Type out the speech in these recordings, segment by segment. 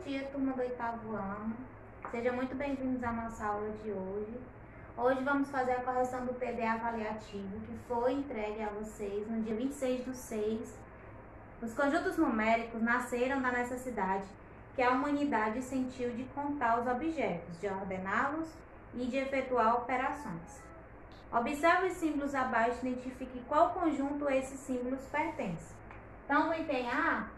dia, turma do 8º ano. Sejam muito bem-vindos à nossa aula de hoje. Hoje vamos fazer a correção do TDA avaliativo, que foi entregue a vocês no dia 26/6. Os conjuntos numéricos nasceram da necessidade que a humanidade sentiu de contar os objetos, de ordená-los e de efetuar operações. Observe os símbolos abaixo e identifique qual conjunto esses símbolos pertencem. Então, no item A,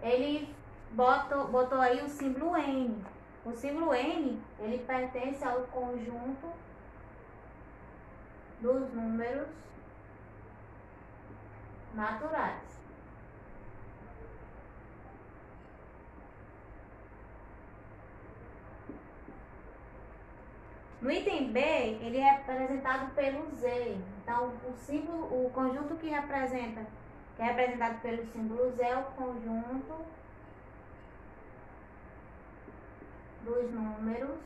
ele botou aí o símbolo N. O símbolo N, ele pertence ao conjunto dos números naturais. No item B, ele é representado pelo Z. Então, o conjunto que é representado pelo símbolo Z é o conjunto dos números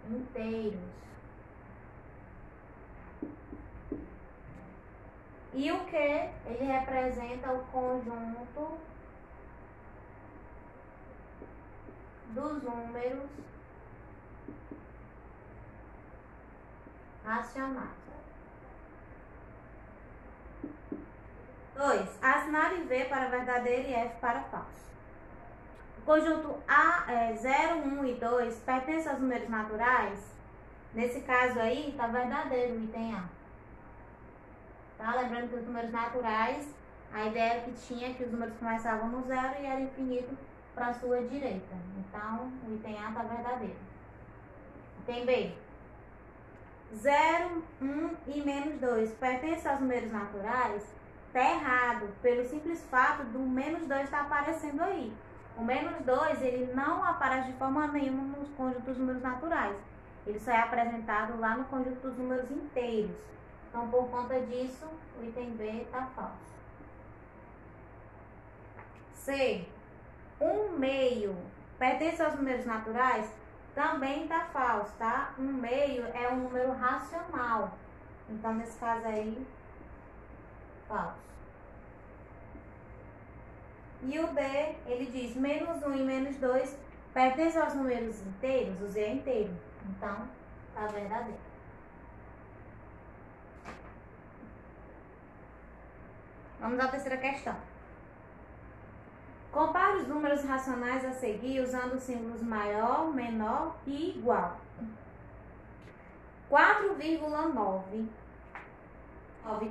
inteiros. E o Q, ele representa o conjunto dos números racionais. 2. Assinale V para verdadeiro e F para falso. O conjunto 0, 1 e 2 pertence aos números naturais? Nesse caso aí, está verdadeiro o item A. Tá? Lembrando que os números naturais, a ideia que tinha é que os números começavam no zero e era infinito para a sua direita. Então, o item A está verdadeiro. Item B. 0, 1 e menos 2 pertence aos números naturais? Está errado, pelo simples fato do menos 2 estar aparecendo aí. O menos 2, ele não aparece de forma nenhuma nos conjuntos dos números naturais. Ele só é apresentado lá no conjunto dos números inteiros. Então, por conta disso, o item B está falso. C. 1/2 pertence aos números naturais? Também está falso, tá? 1/2 é um número racional. Então, nesse caso aí, falso. E o D, ele diz menos 1 e menos 2 pertencem aos números inteiros? O Z é inteiro. Então, está verdadeiro. Vamos à terceira questão. Compare os números racionais a seguir usando os símbolos maior, menor e igual. 4,9.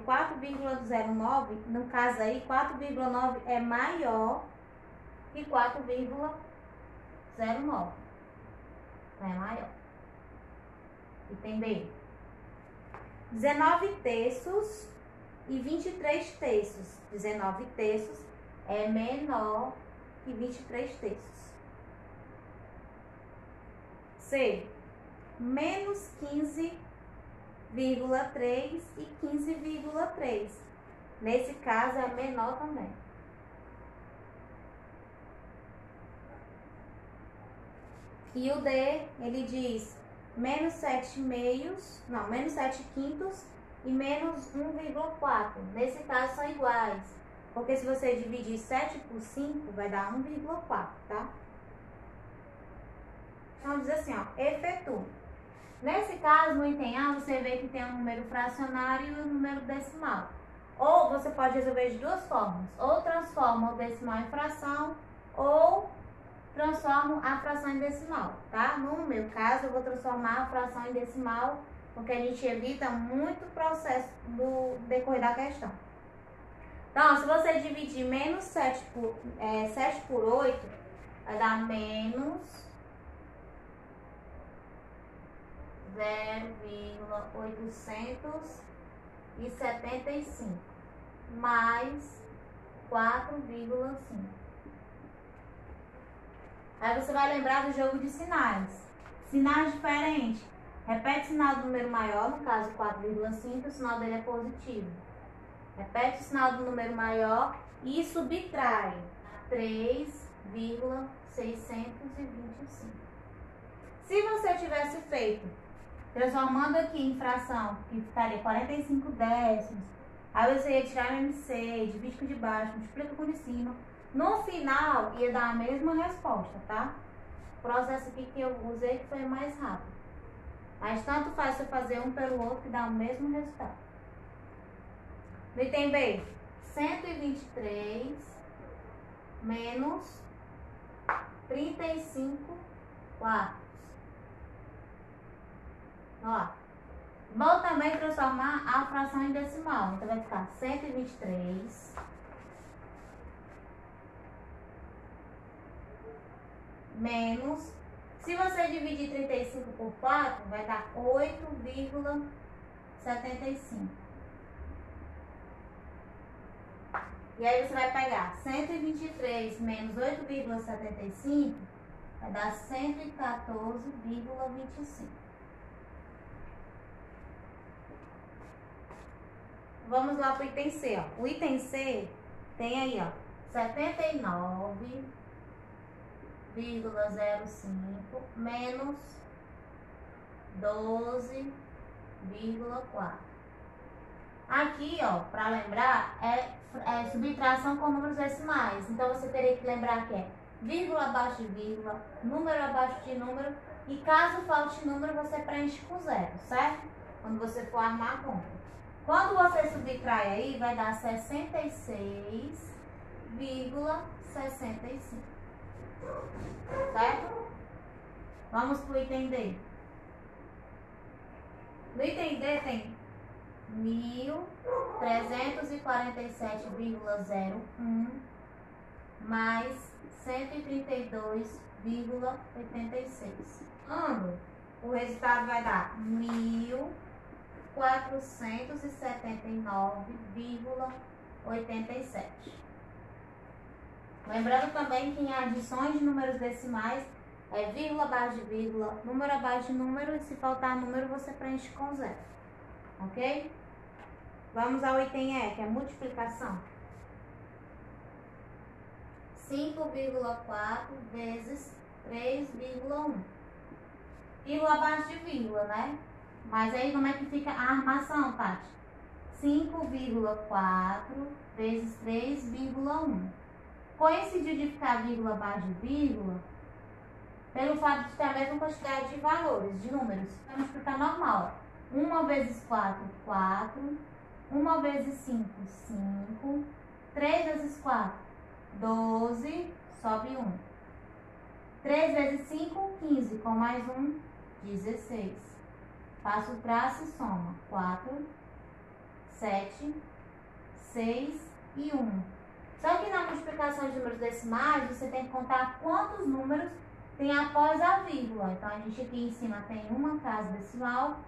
4,09, no caso aí, 4,9 é maior que 4,09. É maior. Item B. 19 terços e 23 terços. 19 terços é menor que 23 terços. C. Menos 15,3 e 15,3. Nesse caso é menor também. E o D, ele diz menos 7 meios, não, menos 7 quintos e menos 1,4. Nesse caso são iguais, porque se você dividir 7 por 5, vai dar 1,4, tá? Então diz assim, ó, efetue. Nesse caso, no item A, você vê que tem um número fracionário e um número decimal. Ou você pode resolver de duas formas. Ou transforma o decimal em fração, ou transforma a fração em decimal, tá? No meu caso, eu vou transformar a fração em decimal, porque a gente evita muito processo do decorrer da questão. Então, se você dividir menos 7 por 8, vai dar menos 0,875 mais 4,5. Aí você vai lembrar do jogo de sinais. Sinais diferentes. Repete o sinal do número maior, no caso 4,5, o sinal dele é positivo. Repete o sinal do número maior e subtrai 3,625. Se você tivesse feito transformando aqui em fração, que ficaria 45 décimos, Aí você ia tirar MC, divide com de baixo, multiplica com de cima. No final, ia dar a mesma resposta, tá? O processo aqui que eu usei que foi mais rápido. Mas tanto faz você fazer um pelo outro que dá o mesmo resultado. No item B, 123 menos 35 quartos. Ó, vou também transformar a fração em decimal. Então vai ficar 123 menos, se você dividir 35 por 4, vai dar 8,75. E aí você vai pegar 123 menos 8,75, vai dar 114,25. Vamos lá para o item C, ó. O item C tem aí, ó, 79,05 menos 12,4. Aqui, ó, para lembrar, é subtração com números decimais. Então, você teria que lembrar que é vírgula abaixo de vírgula, número abaixo de número, e caso falte número, você preenche com zero, certo? Quando você for armar a conta. Quando você subtrai aí, vai dar 66,65. Certo? Vamos pro item D. No item D tem 1.347,01 mais 132,86. O resultado vai dar 1.479,87. Lembrando também que em adições de números decimais é vírgula abaixo de vírgula, número abaixo de número, e se faltar número você preenche com zero. Ok? Vamos ao item E, que é multiplicação. 5,4 vezes 3,1. Vírgula abaixo de vírgula, né? Mas aí como é que fica a armação, Tati? 5,4 vezes 3,1. Coincidiu de ficar vírgula abaixo de vírgula, pelo fato de ter a mesma quantidade de valores, de números. Vamos multiplicar normal. 1 vezes 4, 4. 1 vezes 5, 5. 3 vezes 4, 12. Sobe 1. 3 vezes 5, 15. Com mais 1, 16. Passa o traço e soma. 4, 7, 6 e 1. Só que na multiplicação de números decimais, você tem que contar quantos números tem após a vírgula. Então, a gente aqui em cima tem uma casa decimal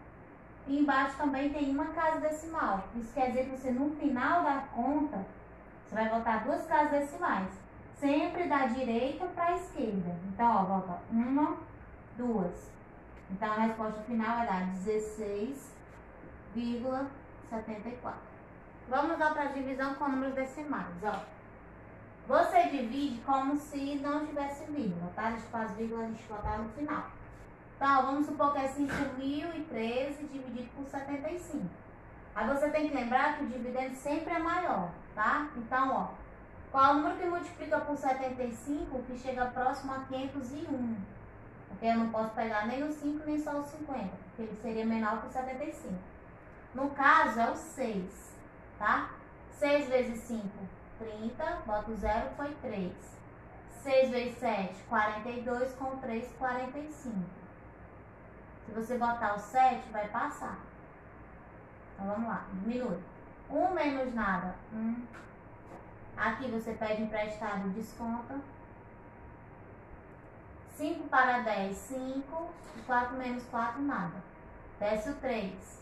e embaixo também tem uma casa decimal. Isso quer dizer que você, no final da conta, você vai voltar duas casas decimais. Sempre da direita para a esquerda. Então, ó, volta 1, 2. Então, a resposta final vai dar 16,74. Vamos lá para a divisão com números decimais, ó. Você divide como se não tivesse vírgula, tá? A gente faz vírgula, a gente botar no final. Então, vamos supor que é 5.013 dividido por 75. Aí você tem que lembrar que o dividendo sempre é maior, tá? Então, ó, qual é o número que multiplica por 75 que chega próximo a 501? Porque eu não posso pegar nem o 5 nem só o 50, porque ele seria menor que o 75. No caso, é o 6, tá? 6 vezes 5, 30, bota o 0, foi 3. 6 vezes 7, 42, com 3, 45. Se você botar o 7, vai passar. Então, vamos lá, diminui. 1 menos nada, 1. Aqui você pede emprestado e desconta. 5 para 10, 5. E 4 menos 4, nada. Desce o 3.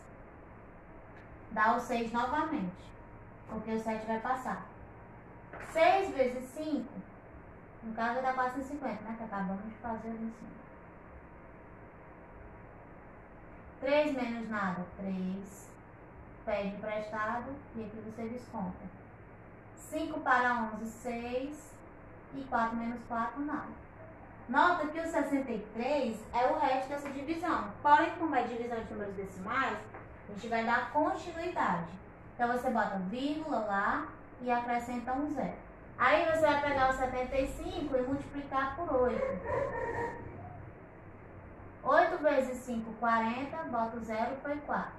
Dá o 6 novamente, porque o 7 vai passar. 6 vezes 5, no caso vai dar 450, né? Que acabamos de fazer ali em cima. 3 menos nada, 3. Pede emprestado e aqui você desconta. 5 para 11, 6. E 4 menos 4, nada. Nota que o 63 é o resto dessa divisão. Porém, como é divisão de números decimais, a gente vai dar continuidade. Então, você bota vírgula lá e acrescenta um zero. Aí, você vai pegar o 75 e multiplicar por 8. 8 vezes 5, 40, bota o zero, foi 4.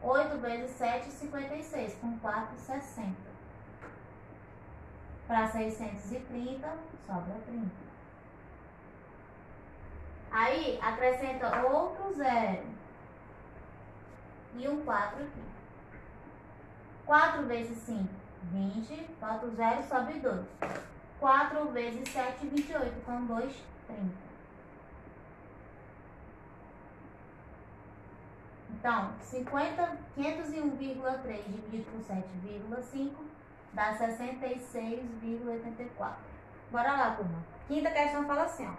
8 vezes 7, 56. Com 4, 60. Para 630, sobra 30. Aí, acrescenta outro zero. E um 4 aqui. 4 vezes 5, 20. Bota o zero, sobe 2. 4 vezes 7, 28. Com 2, 30. Então, 501,3 dividido por 7,5 dá 66,84. Bora lá, turma. Quinta questão fala assim, ó.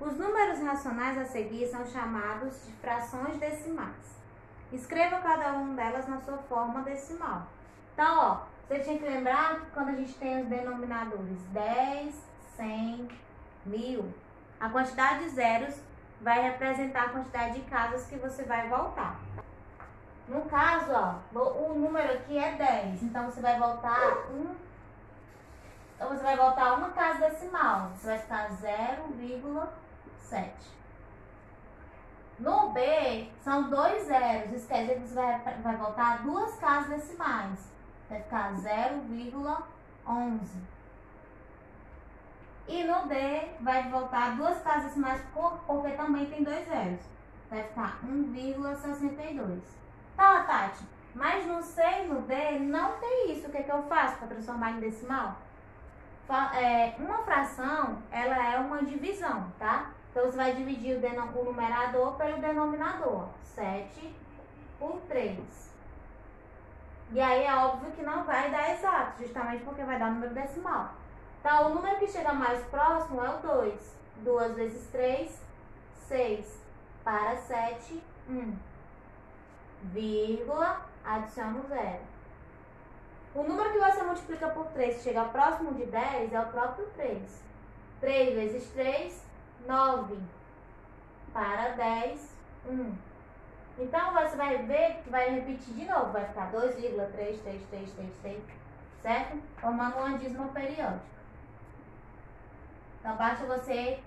Os números racionais a seguir são chamados de frações decimais. Escreva cada uma delas na sua forma decimal. Então, ó, você tinha que lembrar que quando a gente tem os denominadores 10, 100, 1000, a quantidade de zeros vai representar a quantidade de casas que você vai voltar. No caso, ó, o número aqui é 10, então você vai voltar uma casa decimal, você vai ficar 0,7. No B, são 2 zeros, isso quer dizer que você vai voltar duas casas decimais, vai ficar 0,11. E no D, vai voltar duas casas decimais porque também tem 2 zeros, vai ficar 1,62. Tá, Tati, mas no C e no D não tem isso. O que é que eu faço para transformar em decimal? Uma fração, ela é uma divisão, tá? Então, você vai dividir o numerador pelo denominador. 7 por 3. E aí, é óbvio que não vai dar exato, justamente porque vai dar número decimal. Então, o número que chega mais próximo é o 2. 2 vezes 3, 6. Para 7, 1. Vírgula, adiciona o zero. O número que você multiplica por 3, que chega próximo de 10, é o próprio 3. 3 vezes 3, 9. Para 10, 1. Então, você vai ver que vai repetir de novo. Vai ficar 2,33333, certo? Formando uma dízima periódica. Então, basta você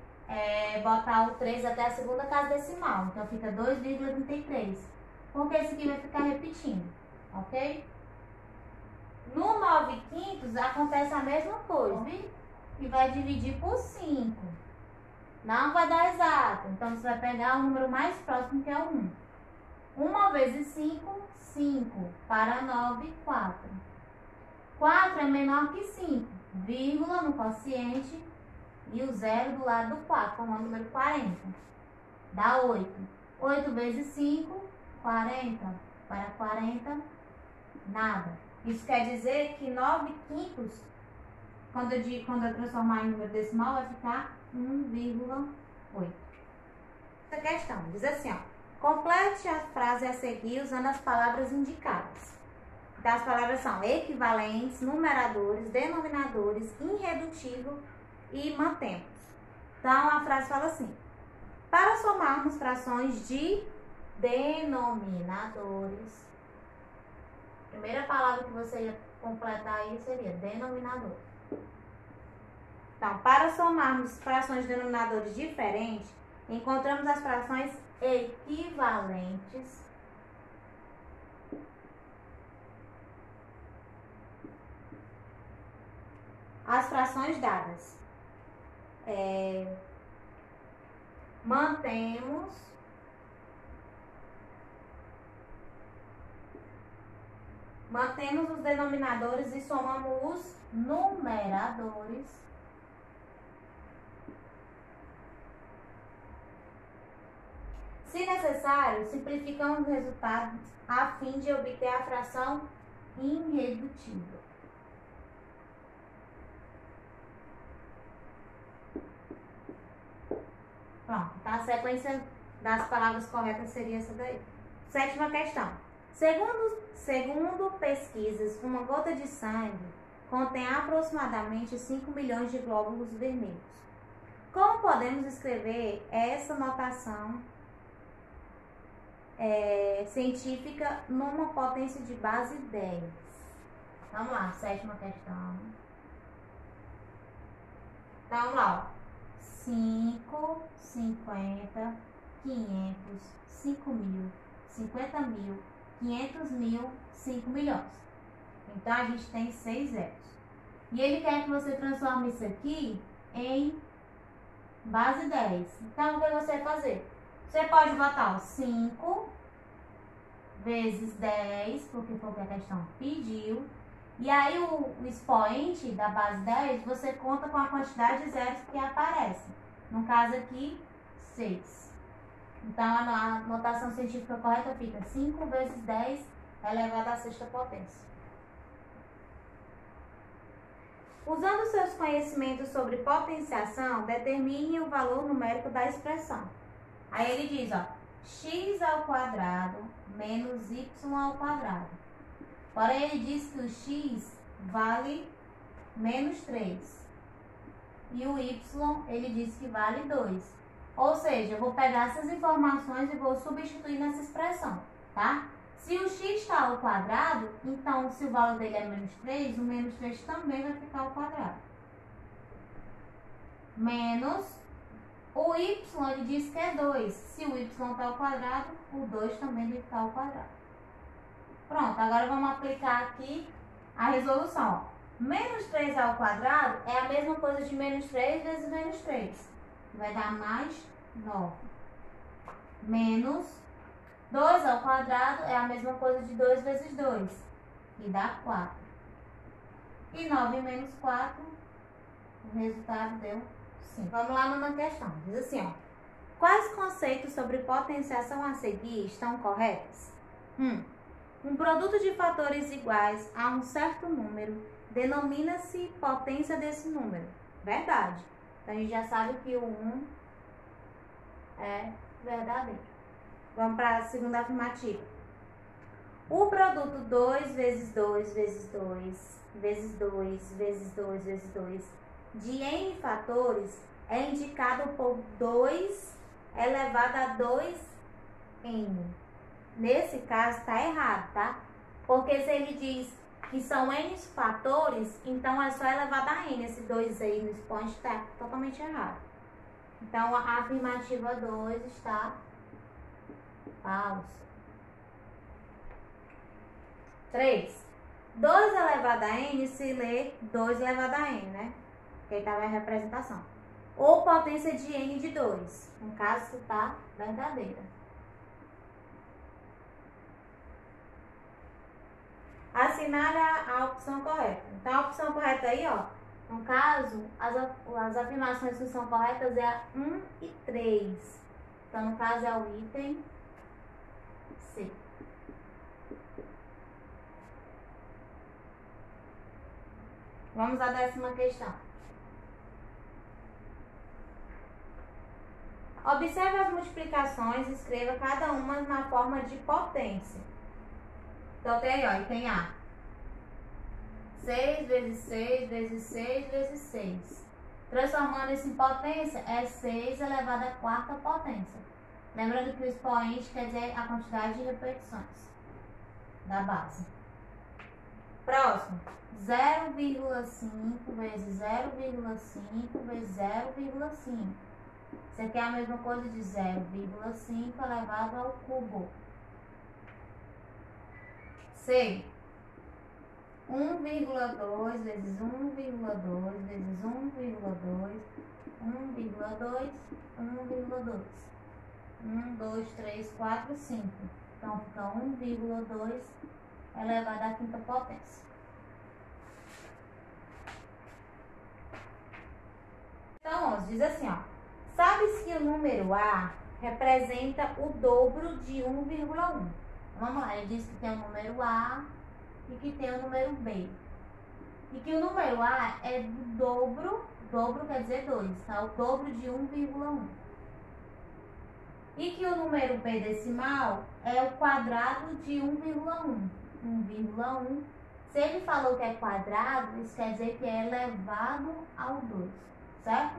botar o 3 até a segunda casa decimal. Então, fica 2,33. Porque esse aqui vai ficar repetindo, ok? No 9/5 acontece a mesma coisa. E vai dividir por 5. Não vai dar exato. Então, você vai pegar o número mais próximo, que é o 1. 1 vezes 5, 5. Para 9, 4. 4 é menor que 5. Vírgula no quociente e o zero do lado do 4, como é o número 40. Dá 8. 8 vezes 5, 40. Para 40, nada. Isso quer dizer que 9/5, quando eu transformar em número decimal, vai ficar 1,8. Essa questão diz assim, ó. Complete a frase a seguir usando as palavras indicadas. Então, as palavras são equivalentes, numeradores, denominadores, irredutível e mantemos. Então, a frase fala assim. Para somarmos frações de denominadores, a primeira palavra que você ia completar aí seria denominador. Então, para somarmos frações de denominadores diferentes, encontramos as frações equivalentes às frações dadas. Mantemos os denominadores e somamos os numeradores. Se necessário, simplificamos os resultados a fim de obter a fração irredutível. Pronto, então a sequência das palavras corretas seria essa daí. 7ª questão. Segundo pesquisas, uma gota de sangue contém aproximadamente 5 milhões de glóbulos vermelhos. Como podemos escrever essa notação científica numa potência de base 10? Vamos lá, sétima questão. Então, vamos lá, ó. 5, 50, 500, 5 mil, 50 mil, 500 mil, 5 milhões. Então, a gente tem 6 zeros. E ele quer que você transforme isso aqui em base 10. Então, o que você vai fazer? Você pode botar 5 vezes 10, porque foi o que a questão pediu. E aí, o expoente da base 10, você conta com a quantidade de zeros que aparece. No caso aqui, 6. Então, a notação científica correta fica 5 vezes 10 elevado à sexta potência. Usando seus conhecimentos sobre potenciação, determine o valor numérico da expressão. Aí ele diz, ó, x ao quadrado menos y ao quadrado. Porém, ele diz que o x vale menos 3. E o y, ele diz que vale 2. Ou seja, eu vou pegar essas informações e vou substituir nessa expressão, tá? Se o x está ao quadrado, então se o valor dele é menos 3, o menos 3 também vai ficar ao quadrado. Menos o y, ele diz que é 2. Se o y está ao quadrado, o 2 também vai ficar ao quadrado. Pronto, agora vamos aplicar aqui a resolução. Ó. Menos 3 ao quadrado é a mesma coisa de menos 3 vezes menos 3. Vai dar mais 9. Menos 2 ao quadrado é a mesma coisa de 2 vezes 2. E dá 4. E 9 menos 4, o resultado deu 5. Vamos lá numa questão. Diz assim, ó. Quais conceitos sobre potenciação a seguir estão corretos? Um produto de fatores iguais a um certo número denomina-se potência desse número. Verdade. Então, a gente já sabe que o 1 é verdadeiro. Vamos para a segunda afirmativa. O produto 2 vezes 2 vezes 2 vezes 2 vezes 2 vezes 2 de N fatores é indicado por 2 elevado a 2N. Nesse caso, está errado, tá? Porque se ele diz que são N fatores, então é só elevado a N. Esse 2 aí no expoente está totalmente errado. Então, a afirmativa 2 está falsa. 3. 2 elevado a N se lê 2 elevado a N, né? Porque estava a representação. Ou potência de N de 2. No caso, está verdadeira. Assinale a opção correta. Então, a opção correta aí, ó, no caso, as afirmações que são corretas é a 1 e 3. Então, no caso, é o item C. Vamos à 10ª questão. Observe as multiplicações e escreva cada uma na forma de potência. Então, tem aí, ó, tem A. 6 vezes 6 vezes 6 vezes 6. Transformando isso em potência, é 6 elevado à quarta potência. Lembrando que o expoente quer dizer a quantidade de repetições da base. Próximo. 0,5 vezes 0,5 vezes 0,5. Isso aqui é a mesma coisa de 0,5 elevado ao cubo. C. 1,2 vezes 1,2 vezes 1,2, 1,2, 1,2. 1, 2, 3, 4, 5. Então, fica 1,2 elevado à quinta potência. Então, 11 diz assim, ó. Sabe-se que o número A representa o dobro de 1,1. Vamos lá, ele diz que tem o número A e que tem o número B. E que o número A é do dobro quer dizer 2, tá? O dobro de 1,1. E que o número B decimal é o quadrado de 1,1. 1,1. Se ele falou que é quadrado, isso quer dizer que é elevado ao 2, certo?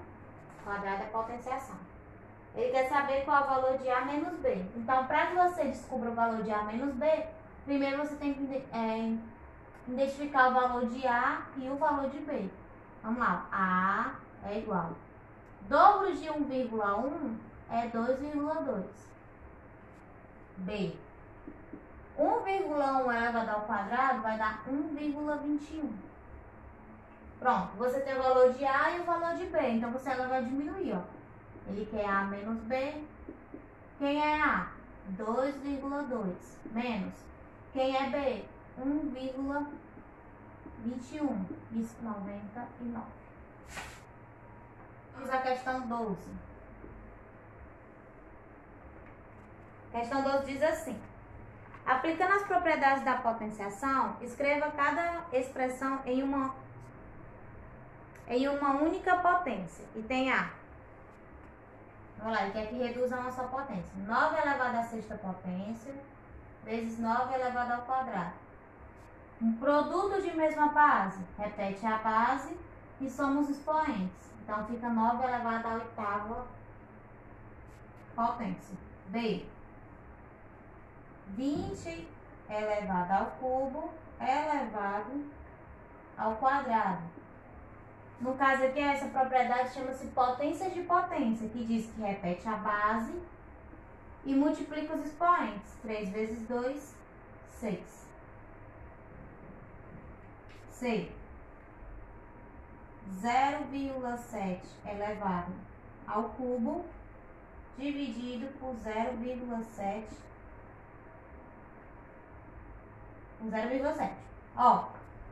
Quadrado é potenciação. Ele quer saber qual é o valor de A menos B. Então, para que você descubra o valor de A menos B, primeiro você tem que identificar o valor de A e o valor de B. Vamos lá, A é igual. Dobro de 1,1 é 2,2. B. 1,1 elevado ao quadrado vai dar 1,21. Pronto, você tem o valor de A e o valor de B, então você vai diminuir, ó. Ele quer A menos B. Quem é A? 2,2 menos. Quem é B? 1,21. Isso, 99. Vamos à questão 12. Questão 12 diz assim: aplicando as propriedades da potenciação, escreva cada expressão em uma única potência. E tem A. Vamos lá, ele quer que reduza a nossa potência. 9 elevado à sexta potência vezes 9 elevado ao quadrado. Um produto de mesma base. Repete a base e somos expoentes. Então fica 9 elevado à oitava potência. B. 20 elevado ao cubo elevado ao quadrado. No caso aqui, essa propriedade chama-se potência de potência, que diz que repete a base e multiplica os expoentes. 3 vezes 2, 6. C. 0,7 elevado ao cubo dividido por 0,7. Ó,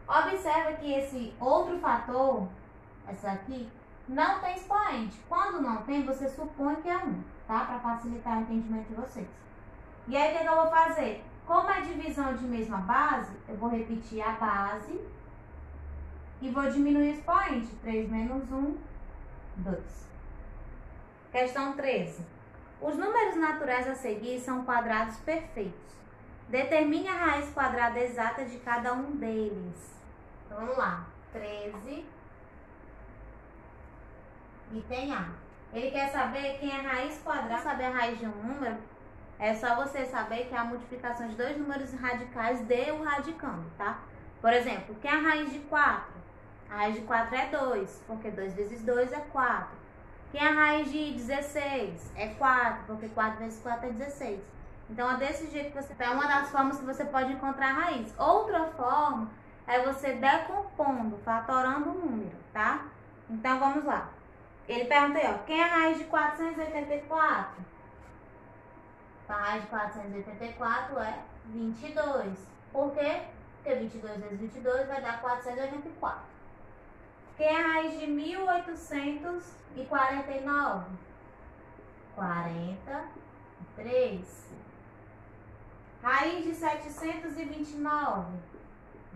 observa que esse outro fator, essa aqui, não tem expoente. Quando não tem, você supõe que é 1, tá? Para facilitar o entendimento de vocês. E aí, o que eu vou fazer? Como é divisão de mesma base, eu vou repetir a base e vou diminuir o expoente. 3 menos 1, 2. Questão 13. Os números naturais a seguir são quadrados perfeitos. Determine a raiz quadrada exata de cada um deles. Então, vamos lá. 13. E tem A. Ele quer saber quem é a raiz quadrada. Para saber a raiz de um número, é só você saber que é a multiplicação de dois números radicais de o radicando, tá? Por exemplo, quem é a raiz de 4? A raiz de 4 é 2, porque 2 vezes 2 é 4. Quem é a raiz de 16? É 4, porque 4 vezes 4 é 16. Então, é desse jeito que você... É uma das formas que você pode encontrar a raiz. Outra forma é você decompondo, fatorando o número, tá? Então, vamos lá. Ele pergunta aí, ó, quem é a raiz de 484? A raiz de 484 é 22. Por quê? Porque 22 vezes 22 vai dar 484. Quem é a raiz de 1849? 43. Raiz de 729?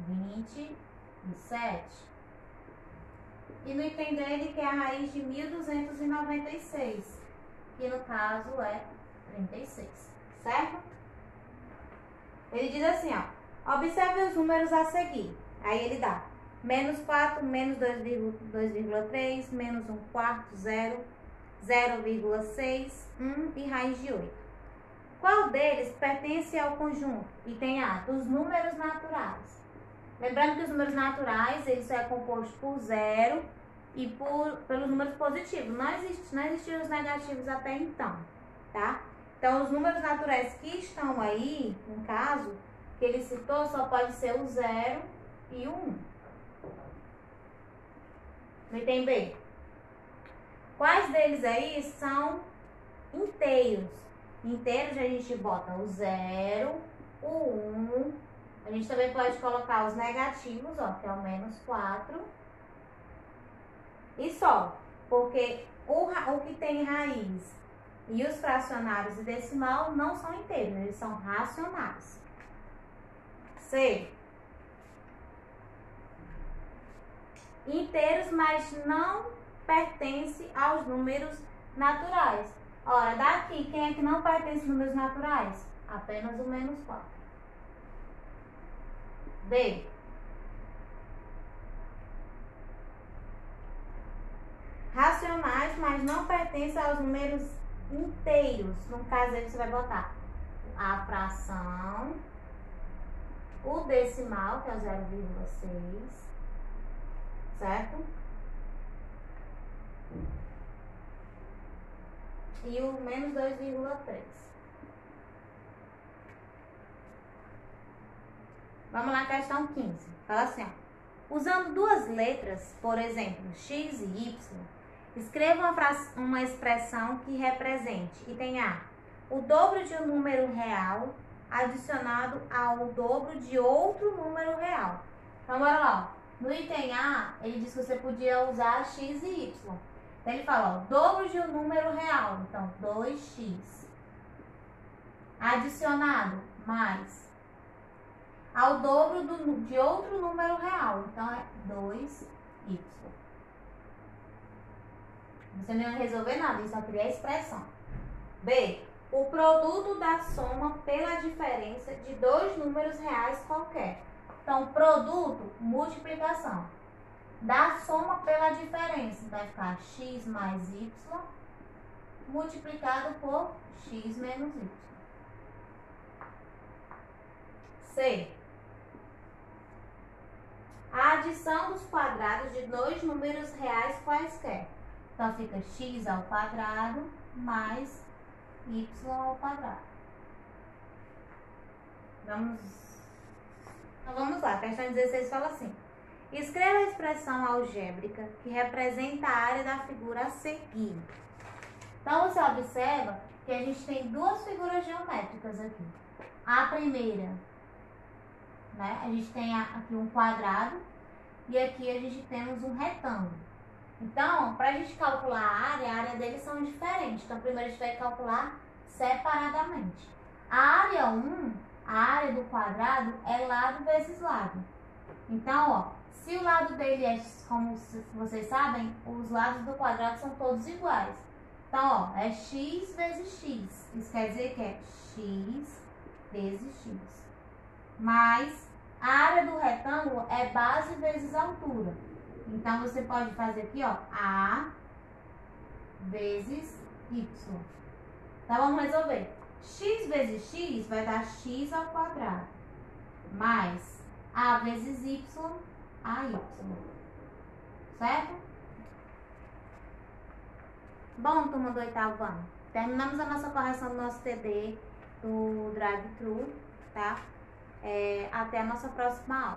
27. E no item dele, que é a raiz de 1296, que no caso é 36, certo? Ele diz assim, ó, observe os números a seguir. Aí ele dá menos 4, menos 2,3, menos 1 quarto, 0, 0,6, 1 e raiz de 8. Qual deles pertence ao conjunto? Item A, dos números naturais. Lembrando que os números naturais, eles é composto por 0 e pelos números positivos. Não existiam os negativos até então, tá? Então, os números naturais que estão aí, no caso, que ele citou, só pode ser o 0 e o 1. No item B. Quais deles aí são inteiros? Inteiros a gente bota o 0, o 1. A gente também pode colocar os negativos, ó, que é o menos 4. E só, porque o que tem raiz e os fracionários e decimal não são inteiros, eles são racionais. C. Inteiros, mas não pertence aos números naturais. Ora, daqui, quem é que não pertence aos números naturais? Apenas o menos 4. D. Racionais, mas não pertencem aos números inteiros. No caso aí você vai botar a fração o decimal, que é o 0,6, certo? E o menos 2,3. Vamos lá, questão 15. Fala assim, ó. Usando duas letras, por exemplo, x e y, escreva uma expressão que represente item A, o dobro de um número real adicionado ao dobro de outro número real. Então, bora lá. Ó. No item A, ele disse que você podia usar x e y. Então, ele fala, ó, dobro de um número real. Então, 2x. Adicionado, mais. Ao dobro de outro número real. Então, é 2y. Você não ia resolver nada, isso só cria a expressão. B. O produto da soma pela diferença de dois números reais qualquer. Então, produto, multiplicação. Da soma pela diferença, vai ficar x mais y multiplicado por x menos y. C. A adição dos quadrados de dois números reais quaisquer. Então, fica x ao quadrado mais y ao quadrado. Então, vamos lá. A questão 16 fala assim. Escreva a expressão algébrica que representa a área da figura a seguir. Então, você observa que a gente tem duas figuras geométricas aqui. A primeira, né? A gente tem aqui um quadrado e aqui a gente temos um retângulo. Então, para a gente calcular a área deles são diferentes. Então, primeiro a gente vai calcular separadamente. A área 1, a área do quadrado, é lado vezes lado. Então, ó, se o lado dele é, como vocês sabem, os lados do quadrado são todos iguais. Então, ó, é x vezes x. Isso quer dizer que é x vezes x. Mas a área do retângulo é base vezes altura. Então, você pode fazer aqui, ó, A vezes Y. Então, vamos resolver. X vezes X vai dar X ao quadrado. Mais A vezes Y, AY. Certo? Bom, turma do oitavo ano. Terminamos a nossa correção do nosso TD do drive-thru, tá? Até a nossa próxima aula.